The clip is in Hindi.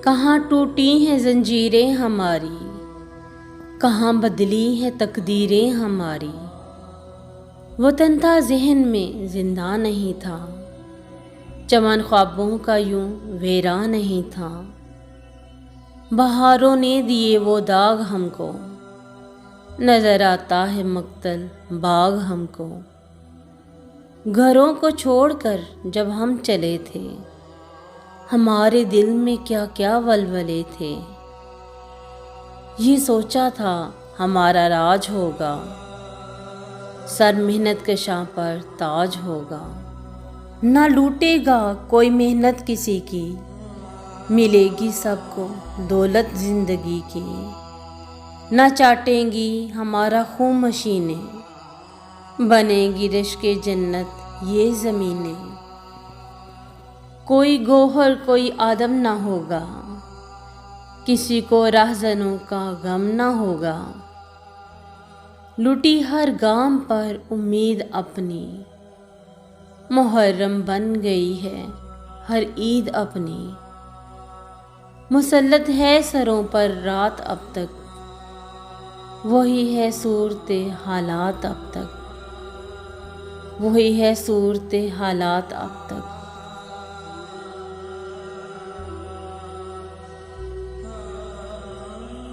कहाँ टूटी हैं जंजीरें हमारी, कहाँ बदली हैं तकदीरें हमारी। वतन था ज़हन में जिंदा नहीं था, चमन ख्वाबों का यूं वेरा नहीं था। बहारों ने दिए वो दाग हमको, नजर आता है मक्तल बाग हमको। घरों को छोड़कर जब हम चले थे, हमारे दिल में क्या क्या वलवले थे। ये सोचा था हमारा राज होगा, सर मेहनत कशां पर ताज होगा। ना लूटेगा कोई मेहनत किसी की, मिलेगी सबको दौलत जिंदगी की। ना चाटेंगी हमारा खून मशीनें, बनेगी रिश्के जन्नत ये ज़मीनें। कोई गोहर कोई आदम ना होगा, किसी को राहज़नों का गम ना होगा। लुटी हर गाम पर उम्मीद अपनी, मुहर्रम बन गई है हर ईद अपनी। मुसल्लत है सरों पर रात अब तक, वही है सूरते हालात अब तक, वही है सूरते हालात अब तक।